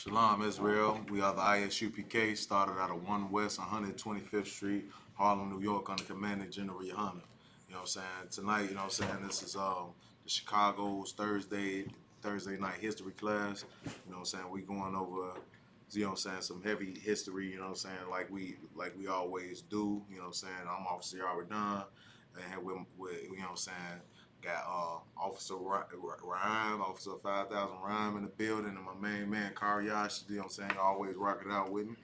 Shalom, Israel. We are the Isupk, started out of 1 West 125th Street, Harlem, New York, under Commanding General Yohana. You know what I'm saying? Tonight, you know what I'm saying, this is the Chicago's Thursday night history class. You know what I'm saying? We going over, you know what I'm saying, some heavy history, you know what I'm saying, like we always do. You know what I'm saying? I'm Officer Yaradan, and with you know what I'm saying, got Officer Rhyme, Officer 5000 Rhyme in the building, and my main man, Karyash, you know what I'm saying, always rock it out with me.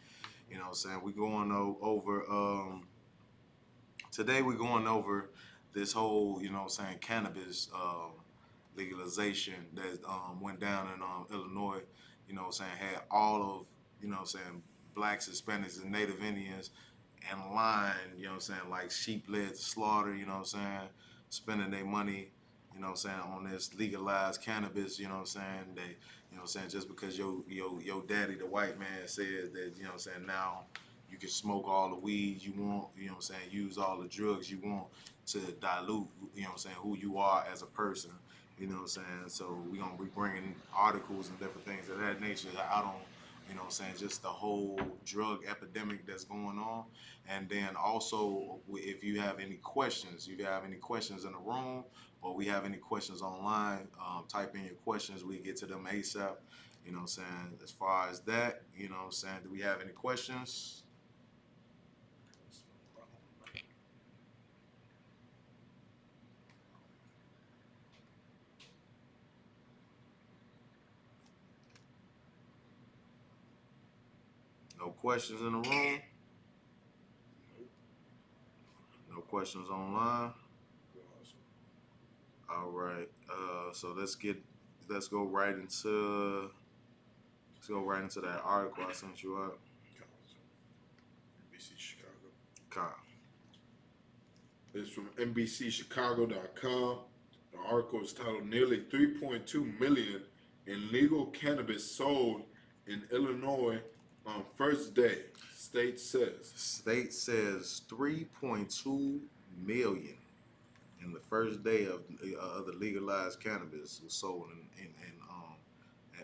You know what I'm saying? We going over, today we're going over this whole, you know what I'm saying, cannabis legalization that went down in Illinois. You know what I'm saying, had all of, you know what I'm saying, blacks, Hispanics, and Native Indians in line, you know what I'm saying, like sheep led to slaughter, you know what I'm saying, spending their money, you know what I'm saying, on this legalized cannabis, you know what I'm saying, they, you know what I'm saying, just because your daddy, the white man, says that, you know what I'm saying, now you can smoke all the weed you want, you know what I'm saying, use all the drugs you want to dilute, you know what I'm saying, who you are as a person, you know what I'm saying. So we're going to be bringing articles and different things of that nature out on, you know what I'm saying, just the whole drug epidemic that's going on. And then also, if you have any questions, if you have any questions in the room, or we have any questions online, type in your questions. We get to them ASAP. You know what I'm saying? As far as that, you know what I'm saying? Do we have any questions? No questions in the room? No questions online? All right. So let's go right into that article I sent you out. NBC Chicago. Kyle. It's from NBCChicago.com. The article is titled "Nearly 3.2 million in legal cannabis sold in Illinois on first day." State says 3.2 million in the first day of the legalized cannabis was sold in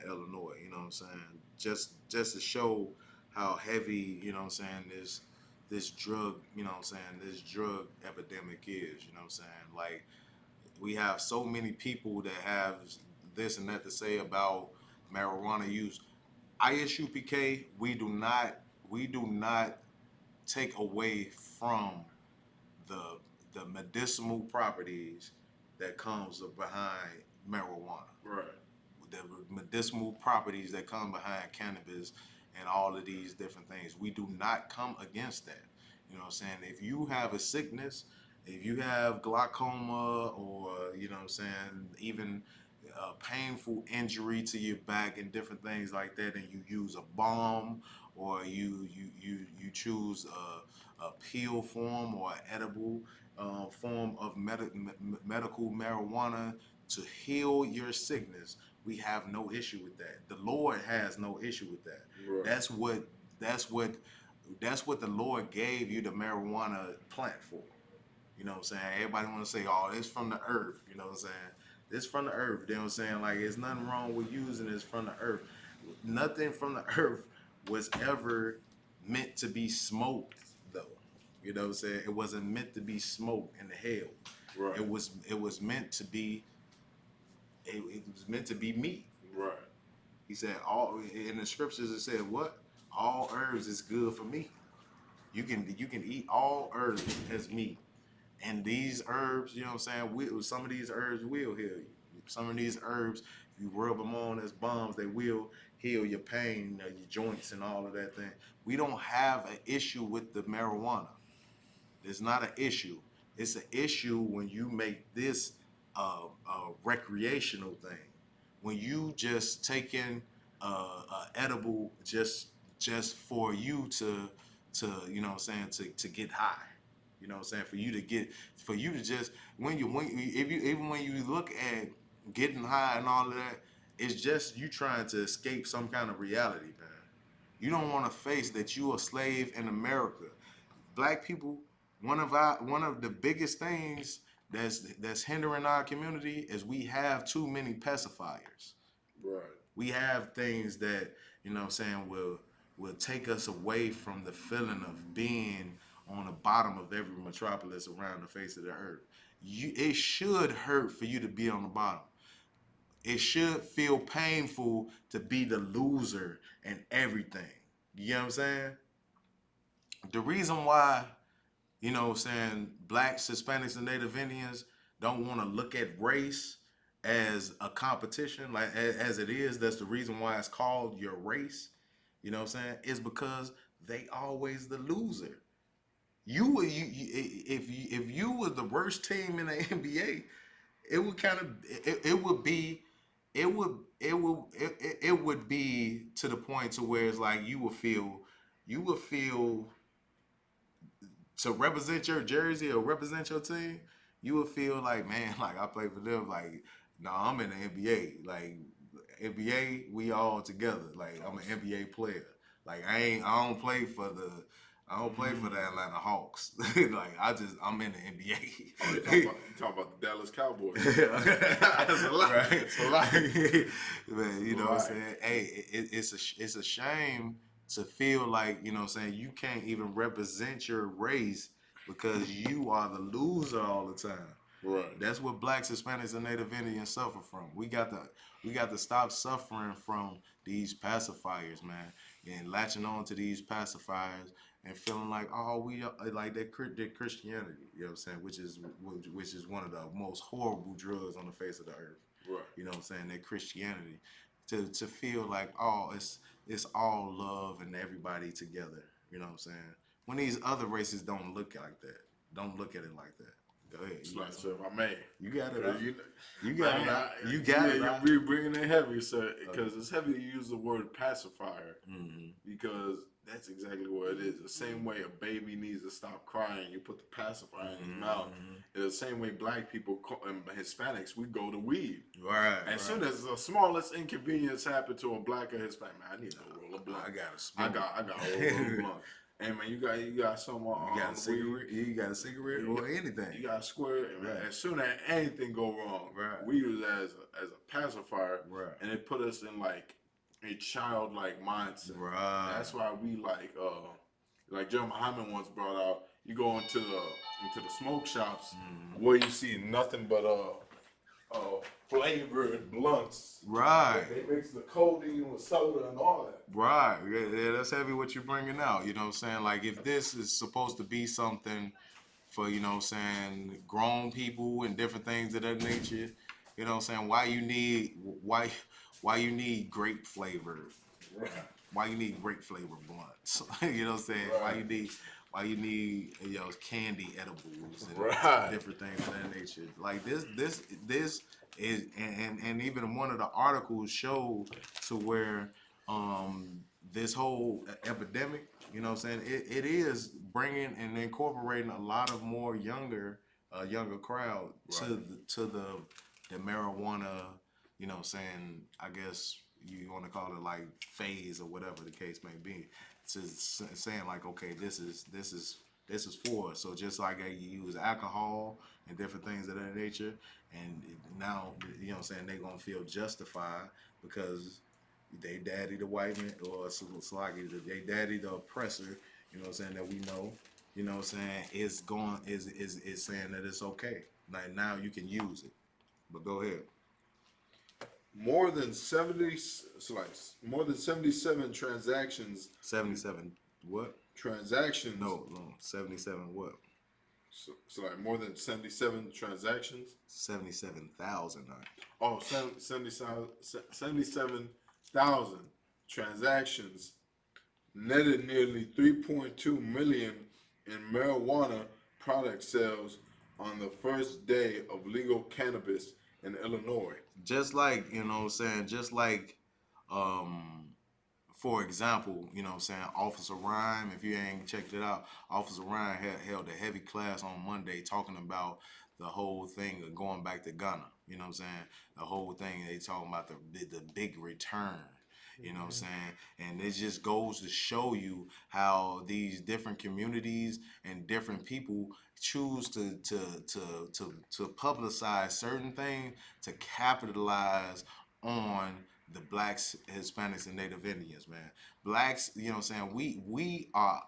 Illinois. You know what I'm saying? Just to show how heavy, you know what I'm saying, this drug, you know what I'm saying, this drug epidemic is. You know what I'm saying? Like, we have so many people that have this and that to say about marijuana use. ISUPK, we do not take away from the the medicinal properties that comes behind marijuana. Right. The medicinal properties that come behind cannabis and all of these different things. We do not come against that. You know what I'm saying? If you have a sickness, if you have glaucoma, or you know what I'm saying, even a painful injury to your back and different things like that, and you use a balm, or you choose a pill form or an edible form of medical marijuana to heal your sickness, we have no issue with that. The Lord has no issue with that. Right. That's what the Lord gave you the marijuana plant for. You know what I'm saying? Everybody want to say, "Oh, it's from the earth." You know what I'm saying? It's from the earth. You know what I'm saying? Like, there's nothing wrong with using this from the earth. Nothing from the earth was ever meant to be smoked, though. You know what I'm saying? It wasn't meant to be smoked in the hell. Right. It was meant to be it was meant to be meat. Right. He said all in the scriptures. It said what? All herbs is good for meat. You can eat all herbs as meat, and these herbs, you know what I'm saying. Some of these herbs will heal you. Some of these herbs, if you rub them on as bombs, they will heal your pain, your joints, and all of that thing. We don't have an issue with the marijuana. It's not an issue. It's an issue when you make this a recreational thing. When you just taking edible just for you to you know what I'm saying, to get high. You know what I'm saying, for you to just if you even when you look at getting high and all of that, it's just you trying to escape some kind of reality, man. You don't want to face that you a slave in America. Black people, one of the biggest things that's hindering our community is we have too many pacifiers. Right. We have things that you know what I'm saying, will take us away from the feeling of being on the bottom of every metropolis around the face of the earth. It should hurt for you to be on the bottom. It should feel painful to be the loser in everything. You know what I'm saying? The reason why, you know what I'm saying, blacks, Hispanics, and Native Indians don't want to look at race as a competition, like as it is. That's the reason why it's called your race. You know what I'm saying? Is because they always the loser. If you were the worst team in the NBA, it would kind of it would be it would be to the point to where it's like you would feel to represent your jersey or represent your team, you would feel like, man, like I play for them. Like, no, I'm in the NBA. Like, NBA, we all together. Like, I'm an NBA player. Like, I don't play for the Atlanta Hawks. Like, I'm in the Oh, NBA. you talking about the Dallas Cowboys? That's a lot. Right. It's a lot. Man, you know what I'm saying? Hey, it's a shame to feel like, you know what I'm saying, you can't even represent your race because you are the loser all the time. Right. That's what blacks, Hispanics, and Native Indians suffer from. We got to stop suffering from these pacifiers, man, and latching on to these pacifiers and feeling like, oh, we are like that Christianity, you know what I'm saying, which is one of the most horrible drugs on the face of the earth. Right. You know what I'm saying? That Christianity, to feel like, oh, it's all love and everybody together. You know what I'm saying? When these other races don't look like that, don't look at it like that. Go ahead. It's like, so my man, You got it. You man, got it. You got it. You're bringing it heavy, sir, because it's heavy to use the word pacifier, because that's exactly what it is. The same way a baby needs to stop crying, you put the pacifier in his mouth. It's the same way black people and Hispanics, we go to weed. Right. As soon as the smallest inconvenience happen to a black or Hispanic, man, I need to roll a blunt. I got a smoke. I got a roll a blunt. Hey man, you got some. You got a cigarette. You got a cigarette or anything. You got a square. Right. As soon as anything go wrong, right, we use it as a pacifier, right, and it put us in like a childlike mindset. Right. That's why we like Joe Muhammad once brought out. You go into the smoke shops where you see nothing but flavored blunts. Right. They mix the codeine with soda and all that. Right. Yeah, that's heavy what you're bringing out. You know what I'm saying? Like, if this is supposed to be something for, you know what I'm saying, grown people and different things of that nature, you know what I'm saying, why you need grape flavored. Right. Why you need grape flavored blunts. You know what I'm saying? Right. Why you need candy edibles and right. different things of that nature. Like this is and even one of the articles showed to where this whole epidemic, you know what I'm saying, it is bringing and incorporating a lot of more younger crowd right. to the marijuana, you know what I'm saying, I guess you want to call it like phase or whatever the case may be. To saying like, okay, this is for us. So just like you use alcohol and different things of that nature, and now, you know what I'm saying, they gonna feel justified because they daddy the white man, or Slaggy, they daddy the oppressor, you know what I'm saying, that we know, you know what I'm saying, is saying that it's okay. Like, now you can use it. But go ahead. More than 77 transactions. 77 what? Transactions. No, 77 what? So like more than 77 transactions. 77,000. Oh, 77,000 transactions netted nearly 3.2 million in marijuana product sales on the first day of legal cannabis in Illinois. Just like, you know what I'm saying, for example, you know what I'm saying, Officer Ryan, if you ain't checked it out, Officer Ryan held a heavy class on Monday talking about the whole thing of going back to Ghana. You know what I'm saying? The whole thing, they talking about the big return. You know what I'm saying? And it just goes to show you how these different communities and different people choose to publicize certain things to capitalize on the blacks, Hispanics, and Native Indians, man. Blacks, you know what I'm saying? We are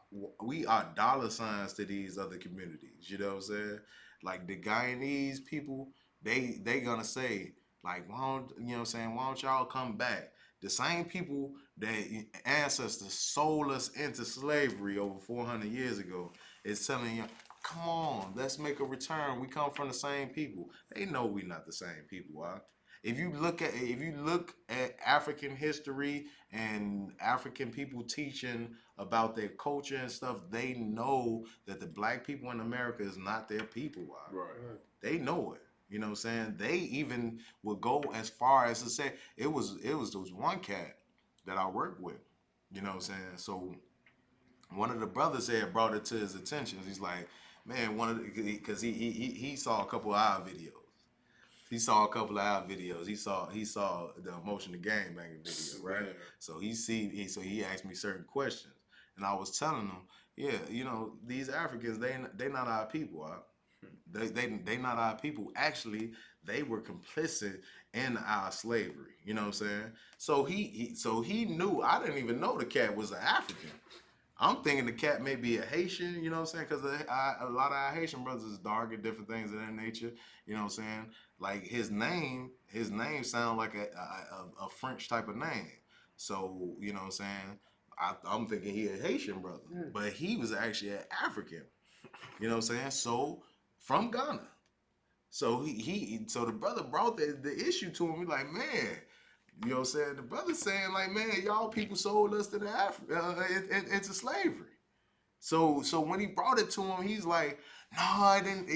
dollar signs to these other communities. You know what I'm saying? Like the Guyanese people, they gonna say, like, why don't you know what I'm saying, why don't y'all come back? The same people that ancestors sold us into slavery over 400 years ago is telling you, come on, let's make a return. We come from the same people. They know we not the same people, huh? If you look at African history and African people teaching about their culture and stuff, they know that the black people in America is not their people. Huh? Right. They know it. You know what I'm saying? They even would go as far as to say there was one cat that I worked with. You know what I'm saying? So one of the brothers had brought it to his attention. He's like, man, because he saw a couple of our videos. He saw a couple of our videos. He saw the Emotion the Gang Banging video, right? Man. So he asked me certain questions, and I was telling him, yeah, these Africans, they not our people. They not our people. Actually, they were complicit in our slavery. You know what I'm saying? So he knew. I didn't even know the cat was an African. I'm thinking the cat may be a Haitian, you know what I'm saying? Because a lot of our Haitian brothers is dark and different things of that nature, you know what I'm saying? Like his name sound like a French type of name. So, you know what I'm saying? I'm thinking he a Haitian brother, but he was actually an African, you know what I'm saying? So, from Ghana. So the brother brought the issue to him. He's like, man, you know what I'm saying? The brother saying like, man, y'all people sold us to the into slavery. So when he brought it to him, he's like, no, I didn't.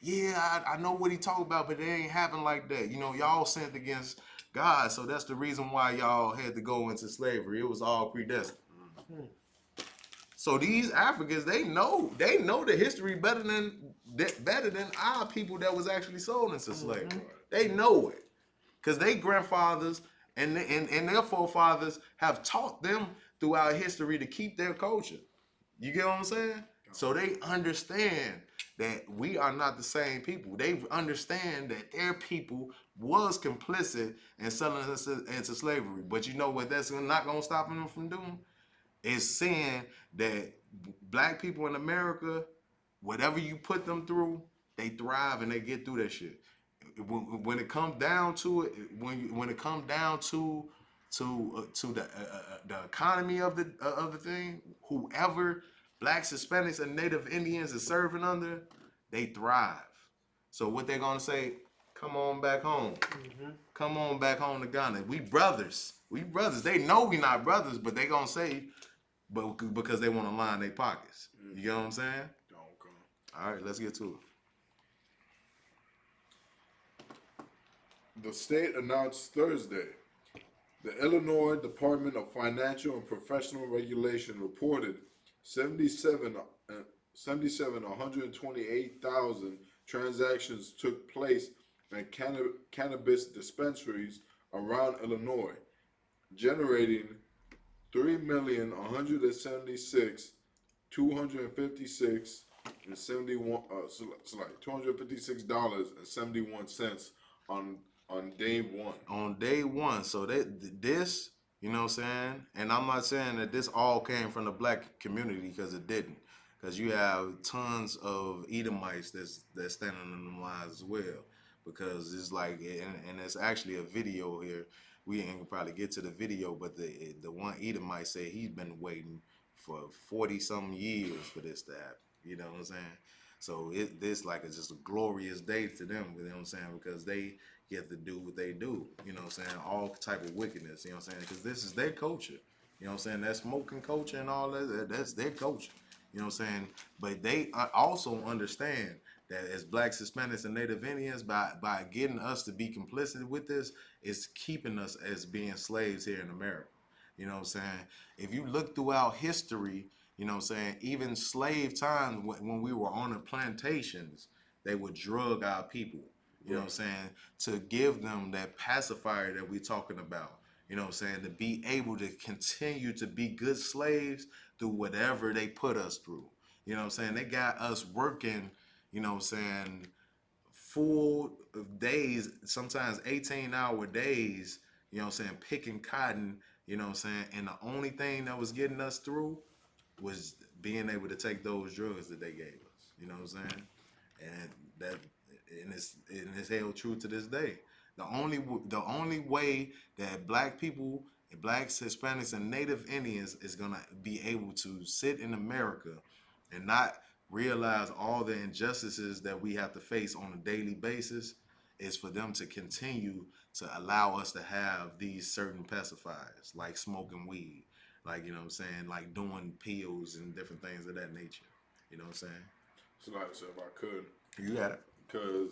Yeah, I know what he talking about, but it ain't happen like that. Y'all sinned against God, so that's the reason why y'all had to go into slavery. It was all predestined. So these Africans, they know the history better than our people that was actually sold into slavery. They know it because they grandfathers and their forefathers have taught them throughout history to keep their culture. You get what I'm saying? So they understand that we are not the same people. They understand that their people was complicit in selling us into slavery. But you know what that's not going to stop them from doing? Is saying that black people in America, whatever you put them through, they thrive and they get through that shit. When it comes down to it, when it comes down to the economy of the thing, whoever blacks, Hispanics, and Native Indians is serving under, they thrive. So what they're gonna say? Come on back home. Come on back home to Ghana. We brothers. We brothers. They know we not brothers, but they gonna say, but because they want to line their pockets. You get what I'm saying? All right, let's get to it. The state announced Thursday the Illinois Department of Financial and Professional Regulation reported 77, 128,000 transactions took place at cannabis dispensaries around Illinois, generating 3,176,256 and 71 $256.71 on day one. On day one. So this, you know what I'm saying? And I'm not saying that this all came from the black community because it didn't. Because you have tons of Edomites that's standing in them lines as well. Because it's like, and it's actually a video here. We ain't gonna probably get to the video, but the one Edomite said he's been waiting for 40 some years for this to happen. You know what I'm saying? So this like is just a glorious day to them. You know what I'm saying? Because they get to do what they do. You know what I'm saying? All type of wickedness. You know what I'm saying? Because this is their culture. You know what I'm saying? That smoking culture and all that's their culture. You know what I'm saying? But they also understand that as blacks, Hispanics, and Native Indians, by getting us to be complicit with this, it's keeping us as being slaves here in America. You know what I'm saying? If you look throughout history, you know what I'm saying, even slave times when we were on the plantations, they would drug our people. You know what I'm saying? To give them that pacifier that we're talking about. You know what I'm saying? To be able to continue to be good slaves through whatever they put us through. You know what I'm saying? They got us working, you know what I'm saying, full days, sometimes 18-hour days, you know what I'm saying, picking cotton, you know what I'm saying, and the only thing that was getting us through was being able to take those drugs that they gave us. You know what I'm saying? And that and it's held true to this day. The only way that black people, blacks, Hispanics, and Native Indians is gonna be able to sit in America and not realize all the injustices that we have to face on a daily basis is for them to continue to allow us to have these certain pacifiers like smoking weed, like, you know what I'm saying, like doing pills and different things of that nature. You know what I'm saying? So like I said, if I could, You got it. because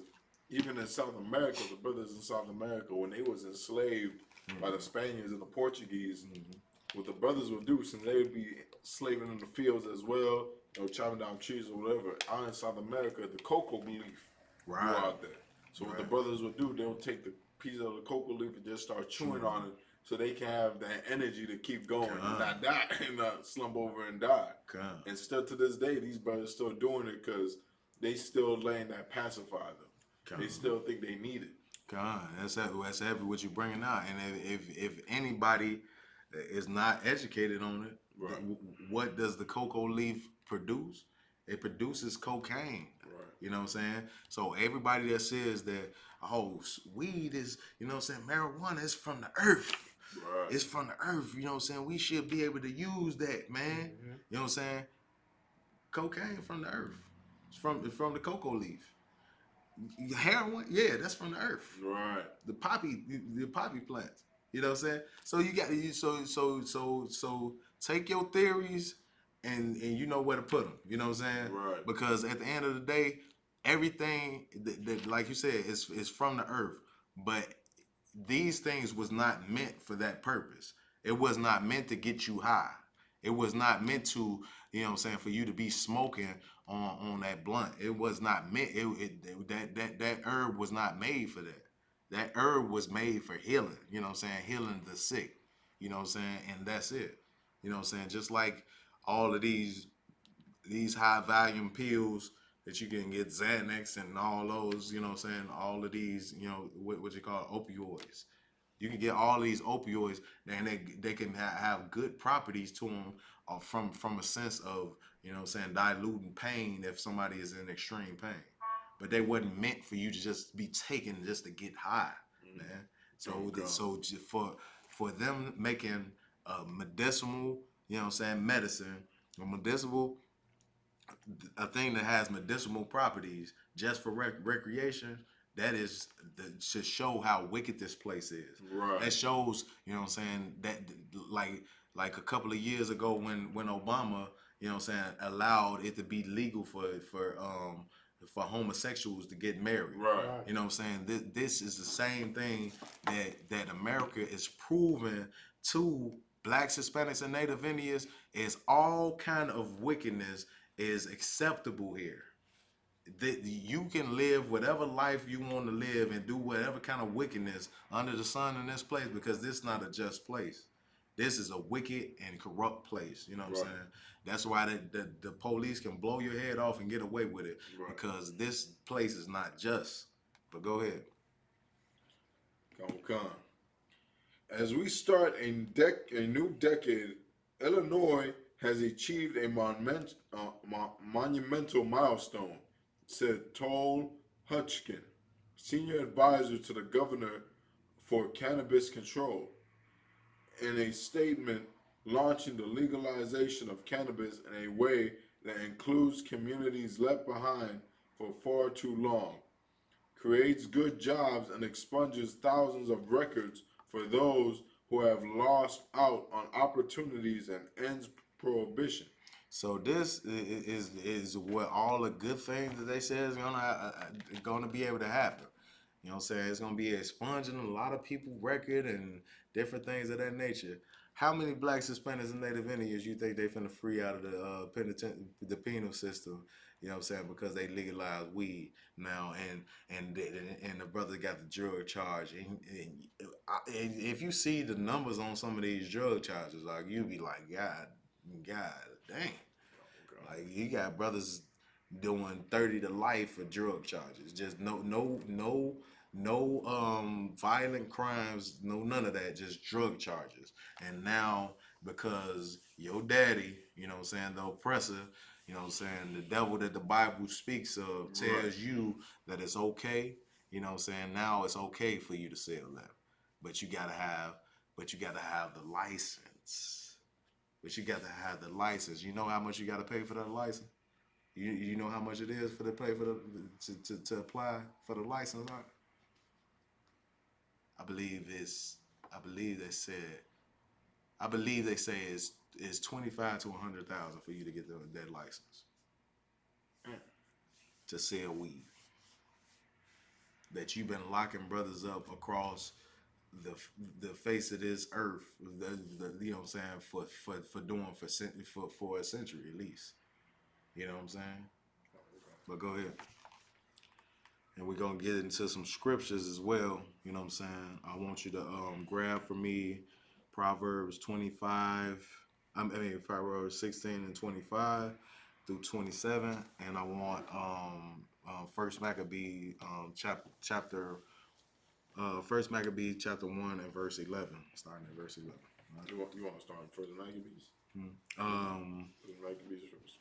even in South America, the brothers in South America, when they was enslaved by the Spaniards and the Portuguese, what the brothers would do, since they would be slaving in the fields as well, chopping down trees or whatever, out in South America, the cocoa leaf grew Right. out there. So what the brothers would do, they would take the piece of the cocoa leaf and just start chewing on it, so they can have that energy to keep going and not die and not slump over and die. And still to this day, these brothers still doing it because they still letting that pacify them. They still think they need it. That's heavy what you're bringing out. And if anybody is not educated on it, Right. what does the cocoa leaf produce? It produces cocaine. Right. You know what I'm saying? So everybody that says that, oh, weed is, you know what I'm saying, marijuana is from the earth. Right. It's from the earth. You know what I'm saying? We should be able to use that, man. You know what I'm saying? Cocaine from the earth. It's from the cocoa leaf. Heroin, yeah, that's from the earth. Right. The poppy plants. You know what I'm saying? So you got so take your theories and you know where to put them. You know what I'm saying? Right. Because at the end of the day, everything that like you said is from the earth, but these things was not meant for that purpose. It was not meant to get you high. It was not meant to, you know what I'm saying, for you to be smoking on that blunt. It was not meant. That herb was not made for that. That herb was made for healing. You know what I'm saying? Healing the sick. You know what I'm saying? And that's it. You know what I'm saying? Just like all of these high volume pills that you can get, Xanax and all those, you know what I'm saying? All of these, you know, what you call opioids. You can get all these opioids, and they can have good properties to them from a sense of, you know what I'm saying, diluting pain if somebody is in extreme pain. But they wasn't meant for you to just be taken just to get high, man. So for them making medicinal, you know what I'm saying, medicine, a thing that has medicinal properties just for recreation, that is to show how wicked this place is. Right. That shows, you know what I'm saying, that like a couple of years ago when Obama, you know what I'm saying, allowed it to be legal for homosexuals to get married. Right. You know what I'm saying? This is the same thing that America is proving to blacks, Hispanics, and Native Indians is all kind of wickedness is acceptable here. That you can live whatever life you want to live and do whatever kind of wickedness under the sun in this place, because this is not a just place. This is a wicked and corrupt place. You know what I'm saying? That's why the police can blow your head off and get away with it, because this place is not just. But go ahead. Come. As we start a new decade, Illinois has achieved a monumental milestone, said Toll Hutchkin, senior advisor to the governor for cannabis control, in a statement launching the legalization of cannabis in a way that includes communities left behind for far too long, creates good jobs, and expunges thousands of records for those who have lost out on opportunities and ends prohibition. So this is what all the good things that they say is gonna be able to happen. You know what I'm saying? It's gonna be expunging a lot of people's record and different things of that nature. How many blacks, Hispanics, and Native Indians you think they finna free out of the penal system? You know what I'm saying? Because they legalized weed now, and the brother got the drug charge. And if you see the numbers on some of these drug charges, like you be like, God dang. Like you got brothers doing 30 to life for drug charges. Just no no violent crimes, no none of that, just drug charges. And now because your daddy, you know what I'm saying, the oppressor, you know what I'm saying, the devil that the Bible speaks of Right. tells you that it's okay, you know what I'm saying, now it's okay for you to sell that. But you gotta have the license. But you got to have the license. You know how much you got to pay for that license? You know how much it is for the pay for the to apply for the license? I believe it's. I believe they said. I believe they say it's 25 to 100,000 for you to get that license to sell weed. That you've been locking brothers up across the the face of this earth. You know what I'm saying, for doing for a century at least. You know what I'm saying? But go ahead. And we're gonna get into some scriptures as well. You know what I'm saying? I want you to grab for me Proverbs 25. I mean Proverbs 16 and 25 through 27, and I want First Maccabee First Maccabee chapter 1 and verse 11, starting at verse 11. Right? You want to start first Maccabees? Maccabees first.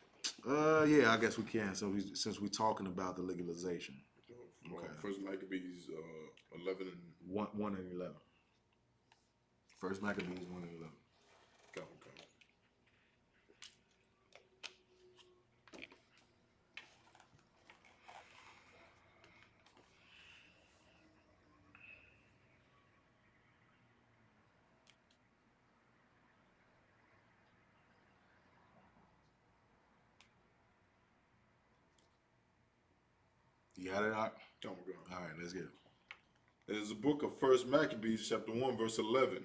Yeah, I guess we can. So since we're talking about the legalization. Okay. First Maccabees 11 and 1 and 11. First Maccabees 1 and 11. Go. You got it out? Go. All right, let's get it. It is the book of First Maccabees, chapter 1, verse 11.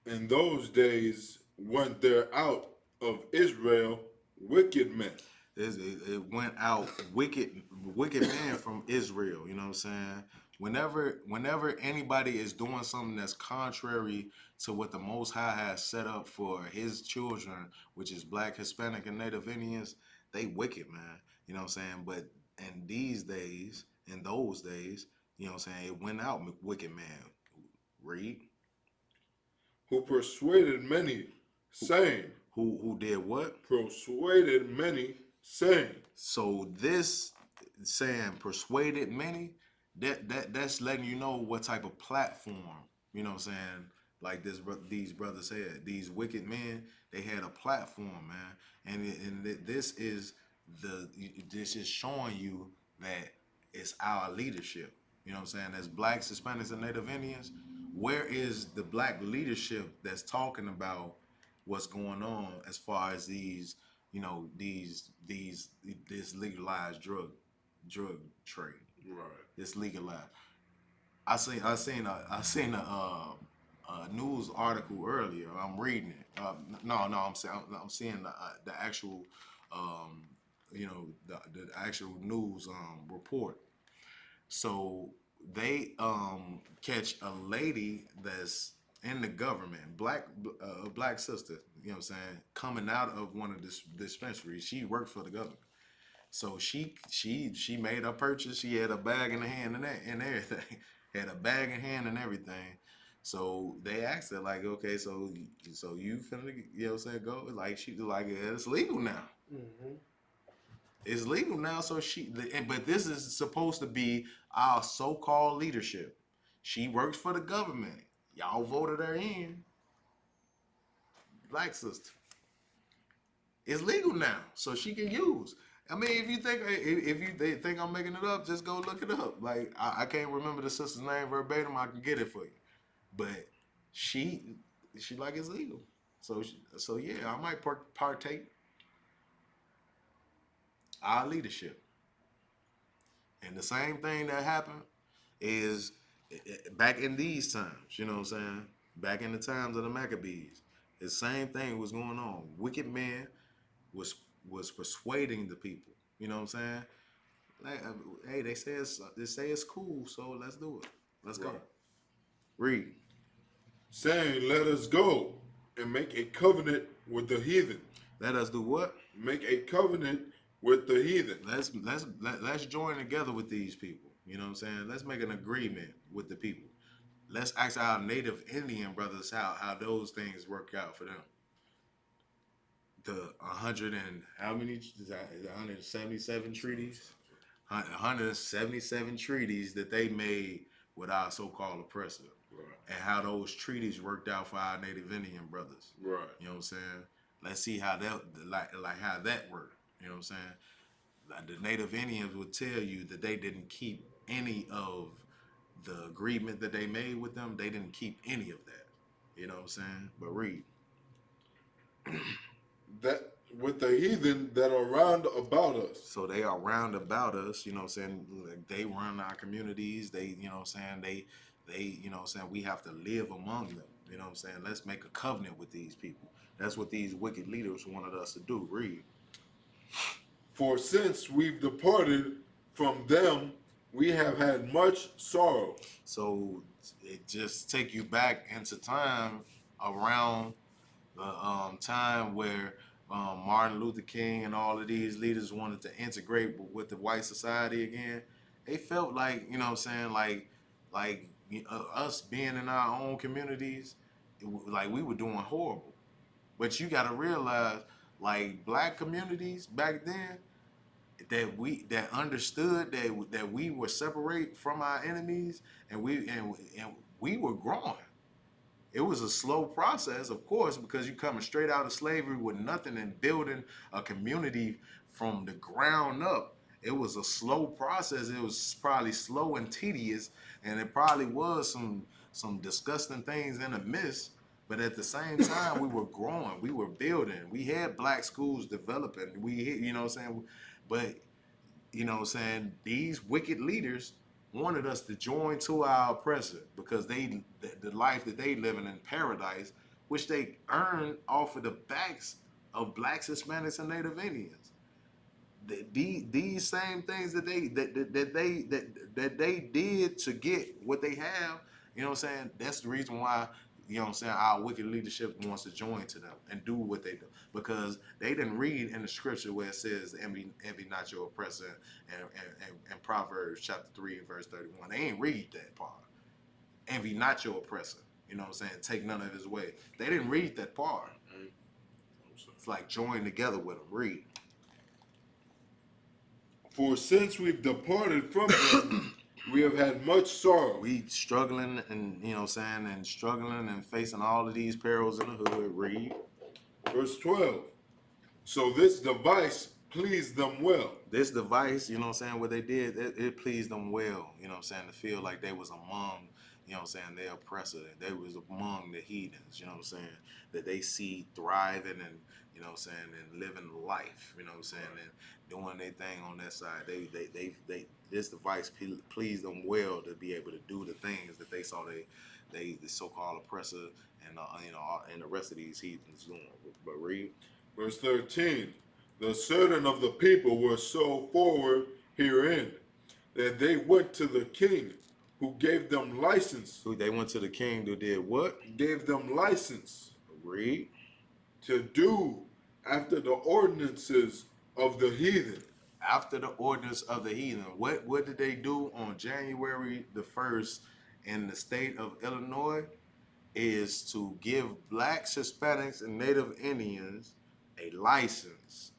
In those days went there out of Israel wicked men. It went out wicked man from Israel. You know what I'm saying? Whenever anybody is doing something that's contrary to what the Most High has set up for His children, which is Black, Hispanic, and Native Indians, they wicked, man. You know what I'm saying? But in those days, you know what I'm saying, it went out wicked man. Read. Who persuaded many, saying. Who did what? Persuaded many, saying. So this saying persuaded many, that's letting you know what type of platform, you know what I'm saying, like these brothers had. These wicked men, they had a platform, man. And this is showing you that it's our leadership. You know what I'm saying? As Blacks, Hispanics, and Native Indians, where is the Black leadership that's talking about what's going on as far as these, you know, this legalized drug trade? Right. It's legalized. I seen a news article earlier. I'm reading it. I'm seeing the actual the actual news report. So they catch a lady that's in the government, a black sister, you know what I'm saying, coming out of one of the dispensaries. She worked for the government. So she made her purchase. She had a bag in the hand and everything. Had a bag in hand and everything. So they asked her like, okay, so you finna, you know what I'm saying, go? Like she like, yeah, it's legal now. Mm-hmm. It's legal now. So but this is supposed to be our so-called leadership. She works for the government. Y'all voted her in. Black sister. It's legal now, so she can use. I mean, if you think I'm making it up, just go look it up. Like I can't remember the sister's name verbatim. I can get it for you, but she like it's legal. So yeah, I might partake. Our leadership, and the same thing that happened is back in these times. You know what I'm saying? Back in the times of the Maccabees, the same thing was going on. Wicked men was persuading the people. You know what I'm saying? Like, hey, they say it's cool, so let's do it. Let's go. Read. Saying, let us go and make a covenant with the heathen. Let us do what? Make a covenant with the heathen. Let's join together with these people. You know what I'm saying? Let's make an agreement with the people. Let's ask our native Indian brothers how those things work out for them. The 100 and how many? Is that 177 treaties? 177 treaties that they made with our so-called oppressor, Right. and how those treaties worked out for our native Indian brothers. Right. You know what I'm saying? Let's see how that like how that worked. You know what I'm saying? Like the native Indians would tell you that they didn't keep any of the agreement that they made with them. They didn't keep any of that. You know what I'm saying? But read. That with the heathen that are round about us. So they are round about us, you know what I'm saying? Like they run our communities. They, you know what I'm saying? You know what I'm saying? We have to live among them. You know what I'm saying? Let's make a covenant with these people. That's what these wicked leaders wanted us to do. Read. For since we've departed from them, we have had much sorrow. So it just take you back into time around the time where Martin Luther King and all of these leaders wanted to integrate with the white society again. They felt like, you know what I'm saying, like us being in our own communities, like we were doing horrible. But you got to realize, like black communities back then, that understood that we were separate from our enemies, and we were growing. It was a slow process, of course, because you coming straight out of slavery with nothing and building a community from the ground up. It was a slow process. It was probably slow and tedious, and it probably was some disgusting things in the midst. But at the same time, we were growing, we were building. We had black schools developing. You know what I'm saying? But you know what I'm saying, these wicked leaders wanted us to join to our oppressor because the life that they living in paradise, which they earned off of the backs of blacks, Hispanics, and Native Indians. These same things that they did to get what they have, you know what I'm saying? That's the reason why, you know what I'm saying, our wicked leadership wants to join to them and do what they do. Because they didn't read in the scripture where it says, envy not your oppressor, and Proverbs chapter 3 and verse 31. They ain't read that part. Envy not your oppressor. You know what I'm saying? Take none of his way. They didn't read that part. It's like join together with them. Read. For since we've departed from them, we have had much sorrow. We struggling, and you know what I'm saying, and struggling and facing all of these perils in the hood. Read. Verse 12. So this device pleased them well. This device, you know what I'm saying, what they did, it pleased them well, you know what I'm saying, to feel like they was among, you know what I'm saying, their oppressor. They was among the heathens, you know what I'm saying, that they see thriving and, you know what I'm saying, and living life, you know what I'm saying, and doing their thing on that side. They this device pleased them well to be able to do the things that they saw the so-called oppressor and you know, and the rest of these heathens doing. But read. Verse 13. The certain of the people were so forward herein that they went to the king, who gave them license. They went to the king who did what? Gave them license. Read. To do after the ordinances of the heathen. After the ordinance of the heathen. What did they do on January the 1st in the state of Illinois? Is to give blacks, Hispanics, and Native Indians a license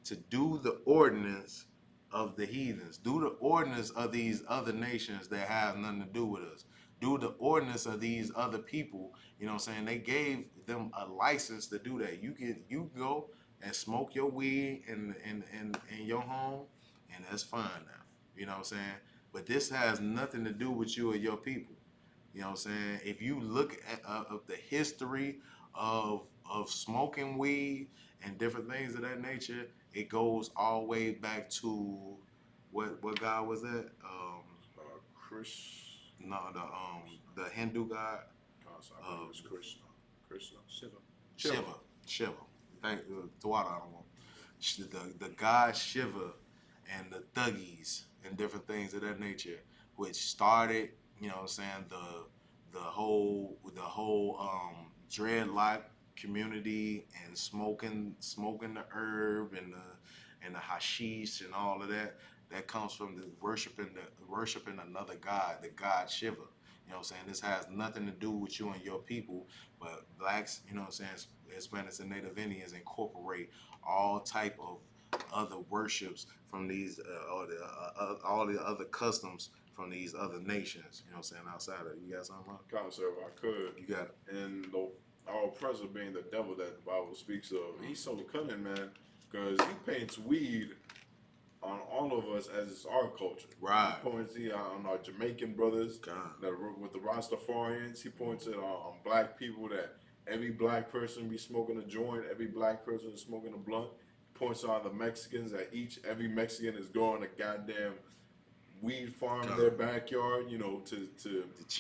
to do the ordinance of the heathens. Do the ordinance of these other nations that have nothing to do with us. Do the ordinance of these other people. You know what I'm saying? They gave them a license to do that. You go and smoke your weed in your home, and that's fine now. You know what I'm saying? But this has nothing to do with you or your people. You know what I'm saying? If you look at of the history of smoking weed and different things of that nature, it goes all the way back to what god was that? Chris. No, the Hindu god. I think it was Krishna. Krishna. Shiva. Thank Tawada, I don't know. The god Shiva and the Thuggies and different things of that nature, which started, you know what I'm saying, the whole dreadlock community and smoking the herb and the hashish and all of that. that comes from the worshiping another god, the god Shiva. You know what I'm saying? This has nothing to do with you and your people, but blacks, you know what I'm saying, Hispanics and Native Indians incorporate all type of other worships from these all the other customs from these other nations. You know what I'm saying? Outside of you got something? Else? Concept, if I could. You got it. And our oppressor being the devil that the Bible speaks of, he's so cunning, man, because he paints weed on all of us as it's our culture. Right. He points it on our Jamaican brothers that with the Rastafarians. He points it on black people that every black person be smoking a joint, every black person is smoking a blunt. He points on the Mexicans that every Mexican is growing a goddamn weed farm in their backyard, you know, to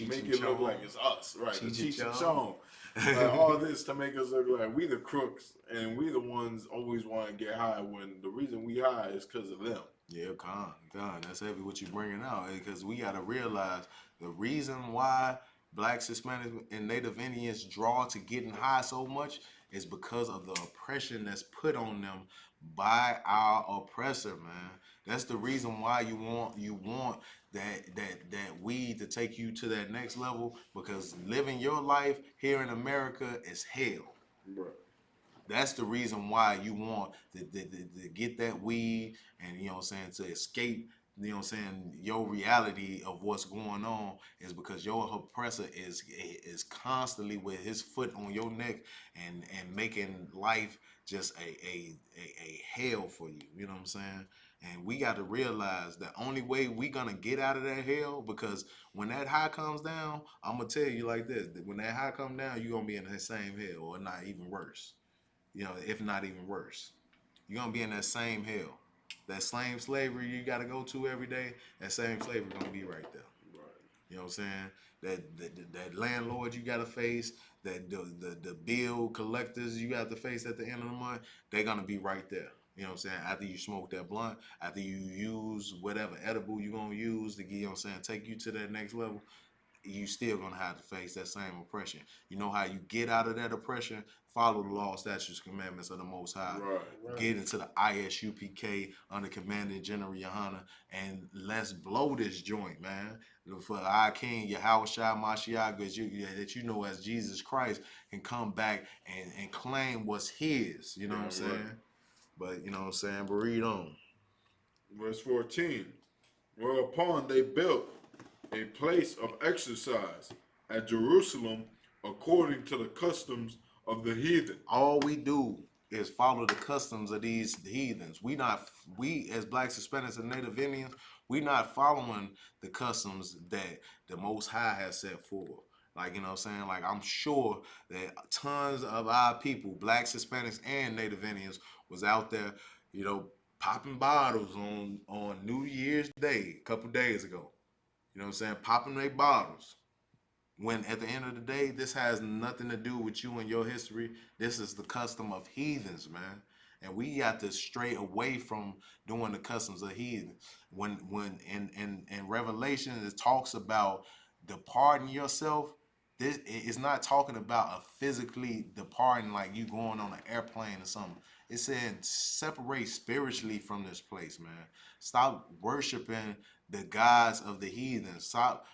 make it look like it's us, right? The Cheech and Chong. Like, all this to make us look like we the crooks and we the ones always want to get high when the reason we high is because of them. Yeah, con. That's heavy what you bringing out, because we got to realize the reason why blacks, Hispanics, and Native Indians draw to getting high so much is because of the oppression that's put on them by our oppressor, man. That's the reason why you want that weed to take you to that next level, because living your life here in America is hell. Right. That's the reason why you want to get that weed and, you know what I'm saying, to escape, you know what I'm saying, your reality of what's going on, is because your oppressor is constantly with his foot on your neck and making life just a hell for you. You know what I'm saying? And we got to realize the only way we gonna get out of that hell, because when that high comes down, I'm gonna tell you like this: when that high come down, you're gonna be in the same hell, or not even worse. You know, if not even worse. You're gonna be in that same hell. That same slavery you gotta go to every day, that same slavery gonna be right there. Right. You know what I'm saying? That landlord you gotta face, that the bill collectors you got to face at the end of the month, they're gonna be right there. You know what I'm saying? After you smoke that blunt, after you use whatever edible you're gonna use to get, you know what I'm saying, take you to that next level, you still gonna have to face that same oppression. You know how you get out of that oppression? Follow the law, statutes, commandments of the Most High. Right. Get into the Isupk under Commanding General Yohana, and let's blow this joint, man. For our King Yahweh Shai Mashiach, that you know as Jesus Christ, can come back and claim what's his. You know what I'm saying? Right. But you know what I'm saying? But read on. Verse 14. Whereupon they built a place of exercise at Jerusalem according to the customs of the heathen. All we do is follow the customs of these heathens. We as blacks, Hispanics, and Native Indians, we not following the customs that the Most High has set forth. Like, you know what I'm saying? Like, I'm sure that tons of our people, blacks, Hispanics, and Native Indians, was out there, you know, popping bottles on New Year's Day, a couple days ago. You know what I'm saying? Popping their bottles. When at the end of the day, this has nothing to do with you and your history. This is the custom of heathens, man. And we got to stray away from doing the customs of heathens. When in Revelation it talks about departing yourself, this is not talking about a physically departing like you going on an airplane or something. It said separate spiritually from this place, man. Stop worshiping the gods of the heathen. Stop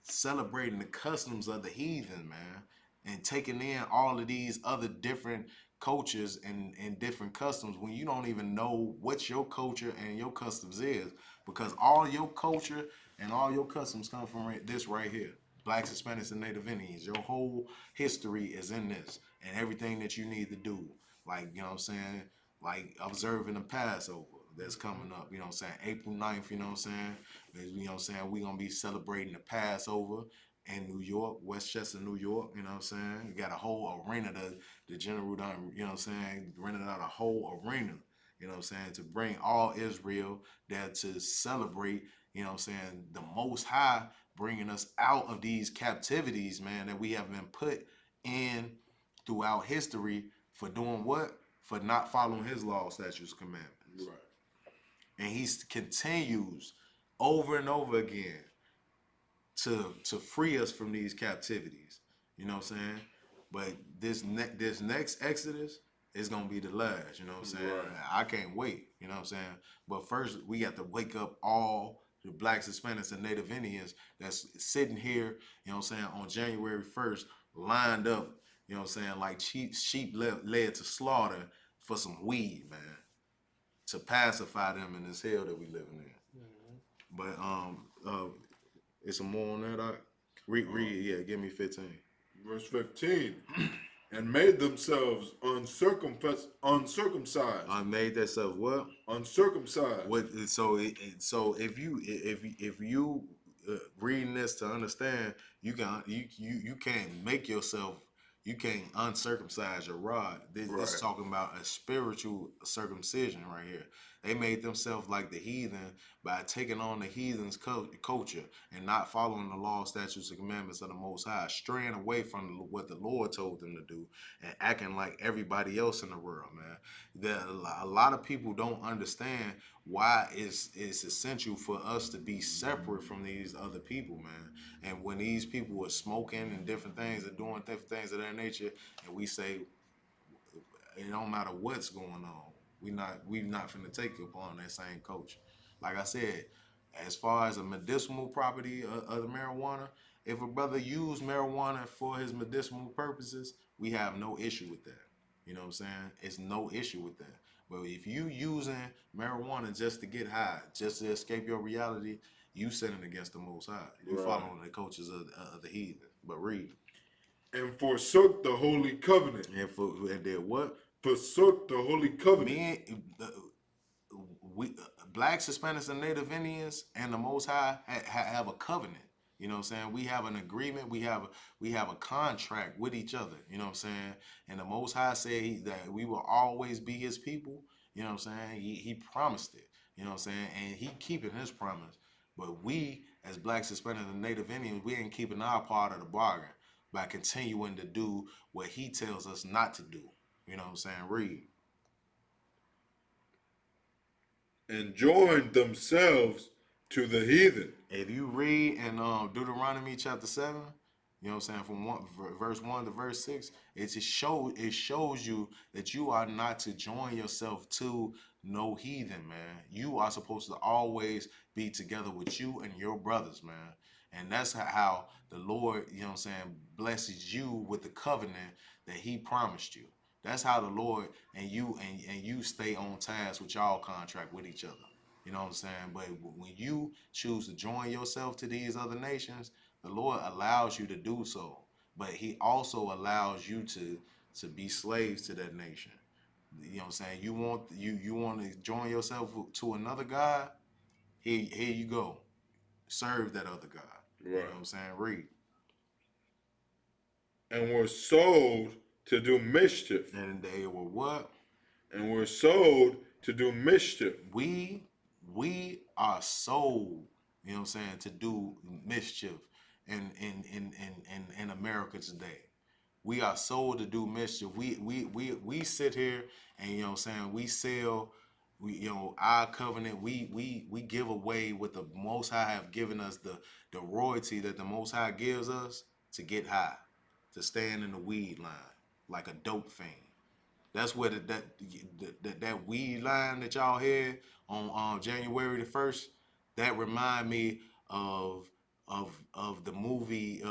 celebrating the customs of the heathen, man, and taking in all of these other different cultures and different customs when you don't even know what your culture and your customs is, because all your culture and all your customs come from this right here. Blacks, Hispanics, and Native Indians. Your whole history is in this, and everything that you need to do. Like, you know what I'm saying? Like observing the Passover that's coming up, you know what I'm saying? April 9th, you know what I'm saying? You know what I'm saying? We're going to be celebrating the Passover in New York, Westchester, New York, you know what I'm saying? We got a whole arena, the general done, you know what I'm saying, rented out a whole arena, you know what I'm saying, to bring all Israel there to celebrate, you know what I'm saying, the Most High bringing us out of these captivities, man, that we have been put in throughout history for doing what? For not following his law, statutes, commandments. Right. And he continues over and over again to free us from these captivities. You know what I'm saying? But this next Exodus it's gonna be the last. You know what I'm saying? Right. I can't wait. You know what I'm saying? But first, we got to wake up all the blacks, Hispanics, and Native Indians that's sitting here. You know what I'm saying? On January 1st, lined up. You know what I'm saying? Like sheep led to slaughter for some weed, man, to pacify them in this hell that we living in. But it's some more on that. Read, yeah. Give me 15. Verse 15. And made themselves uncircumcised. I made that stuff what? Uncircumcised. What? So if you reading this to understand, you can't make yourself. You can't uncircumcise your rod. This is Right. talking about a spiritual circumcision right here. They made themselves like the heathen by taking on the heathen's culture and not following the law, statutes, and commandments of the Most High, straying away from what the Lord told them to do and acting like everybody else in the world, man. A lot of people don't understand why it's essential for us to be separate from these other people, man. And when these people are smoking and different things and doing different things of that nature, and we say it don't matter what's going on, we not finna take upon that same culture. Like I said, as far as a medicinal property of the marijuana, if a brother use marijuana for his medicinal purposes, we have no issue with that. You know what I'm saying? It's no issue with that. But if you using marijuana just to get high, just to escape your reality, you sinning against the Most High. You Right. following the cultures of the heathen. But read. And forsook the holy covenant. And did what? Forsook the holy covenant. We blacks, Hispanics, and Native Indians and the Most High have a covenant. You know what I'm saying? We have an agreement. We have a contract with each other. You know what I'm saying? And the Most High said that we will always be His people. You know what I'm saying? He promised it. You know what I'm saying? And He keeping His promise. But we, as blacks, Hispanics, and Native Indians, we ain't keeping our part of the bargain by continuing to do what He tells us not to do. You know what I'm saying? Read. And joined themselves to the heathen. If you read in Deuteronomy chapter 7, you know what I'm saying, from verse 1 to verse 6, it shows you that you are not to join yourself to no heathen, man. You are supposed to always be together with you and your brothers, man. And that's how the Lord, you know what I'm saying, blesses you with the covenant that He promised you. That's how the Lord and you stay on task with y'all contract with each other. You know what I'm saying? But when you choose to join yourself to these other nations, the Lord allows you to do so. But He also allows you to be slaves to that nation. You know what I'm saying? You want to join yourself to another God? Here you go. Serve that other God. Right. You know what I'm saying? Read. And were sold to do mischief. And they were what? And were sold to do mischief. We are sold, you know what I'm saying, to do mischief in America today. We are sold to do mischief. We sit here and you know what I'm saying, we sell our covenant, we give away what the Most High have given us, the royalty that the Most High gives us to get high, to stand in the weed line like a dope fiend. That's where that weed line that y'all had on January the 1st, that remind me of the movie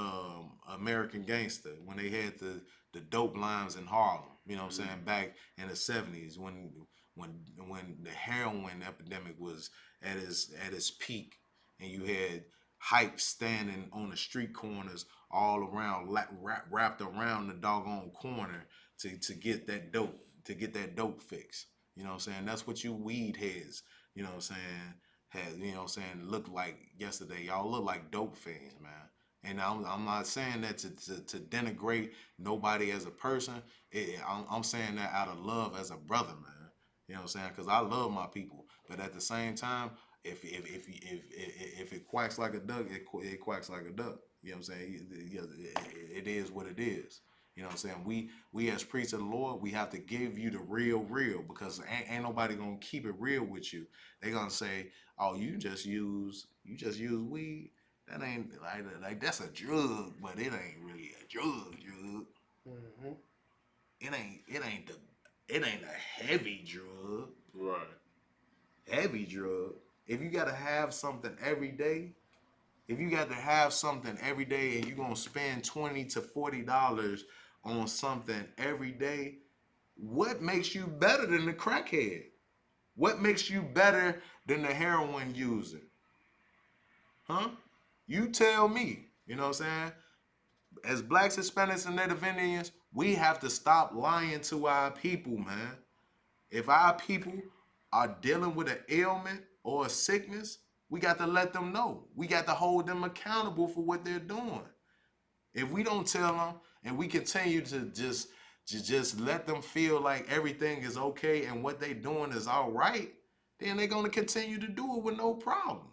American Gangster, when they had the dope lines in Harlem. You know what I'm saying? Back in the 70s when the heroin epidemic was at its peak, and you had hype standing on the street corners all around, wrapped around the doggone corner to get that dope fix. You know what I'm saying? That's what you weed heads, you know what I'm saying, had, you know what I'm saying, looked like yesterday. Y'all look like dope fiends, man. And I'm not saying that to denigrate nobody as a person. I'm saying that out of love as a brother, man. You know what I'm saying? Because I love my people. But at the same time, if it quacks like a duck, it quacks like a duck. You know what I'm saying? It is what it is. You know what I'm saying? We as priests of the Lord, we have to give you the real, because ain't nobody gonna keep it real with you. They gonna say, "Oh, you just use weed. That ain't like that's a drug, but it ain't really a drug. Mm-hmm. It ain't the it ain't a heavy drug. Right. Heavy drug. If you gotta have something every day, if you got to have something every day and you're gonna spend $20 to $40 on something every day, what makes you better than the crackhead? What makes you better than the heroin user? Huh? You tell me. You know what I'm saying? As blacks, Hispanics, and Native Indians, we have to stop lying to our people, man. If our people are dealing with an ailment or a sickness, we got to let them know. We got to hold them accountable for what they're doing. If we don't tell them and we continue to just let them feel like everything is okay and what they doing is all right, then they're gonna continue to do it with no problem.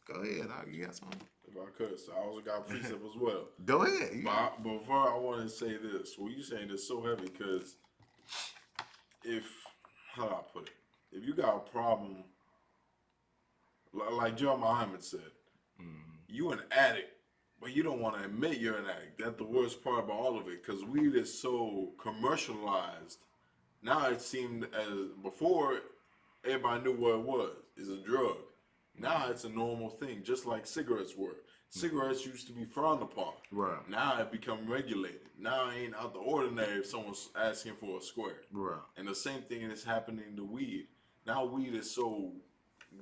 Go ahead, you got something? If I could, so I also got a precept as well. Go ahead. But before I want to say this, what you saying is so heavy because if, how do I put it? If you got a problem, like John Muhammad said, you an addict, but you don't want to admit you're an addict. That's the worst part about all of it because weed is so commercialized. Now it seemed as before, everybody knew what it was. It's a drug. Now it's a normal thing, just like cigarettes were. Cigarettes used to be frowned upon. Right. Now it become regulated. Now it ain't out the ordinary if someone's asking for a square. Right. And the same thing is happening to weed. Now weed is so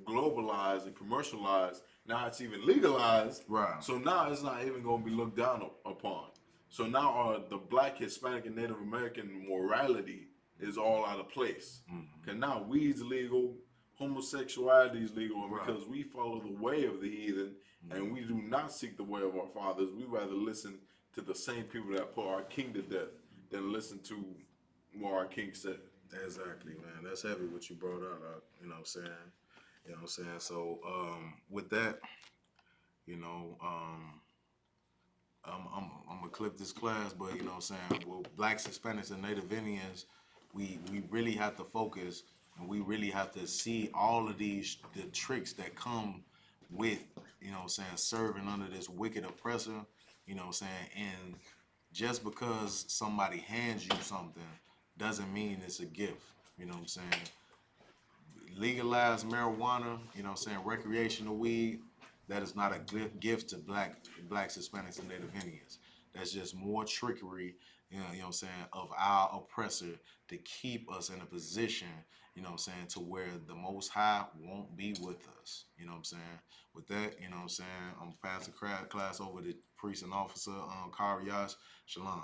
globalized and commercialized. Now it's even legalized. Right. So now it's not even going to be looked down upon. So now the black, Hispanic, and Native American morality is all out of place. Because now weed's legal, homosexuality is legal, and because we follow the way of the heathen and we do not seek the way of our fathers, we rather listen to the same people that put our king to death than listen to what our king said. Exactly, man. That's heavy what you brought out. You know what I'm saying? You know what I'm saying? So with that, you know, I'm gonna clip this class, but you know what I'm saying? Well, blacks, Hispanics, and Native Indians, we really have to focus and we really have to see all of the tricks that come with, you know what I'm saying, serving under this wicked oppressor, you know what I'm saying? And just because somebody hands you something doesn't mean it's a gift, you know what I'm saying? Legalize marijuana, you know what I'm saying, recreational weed, that is not a gift to blacks, Hispanics, and Native Indians. That's just more trickery, you know what I'm saying, of our oppressor to keep us in a position, you know what I'm saying, to where the Most High won't be with us. You know what I'm saying? With that, you know what I'm saying, I'm passing class over to priest and officer, Kariyash. Shalom.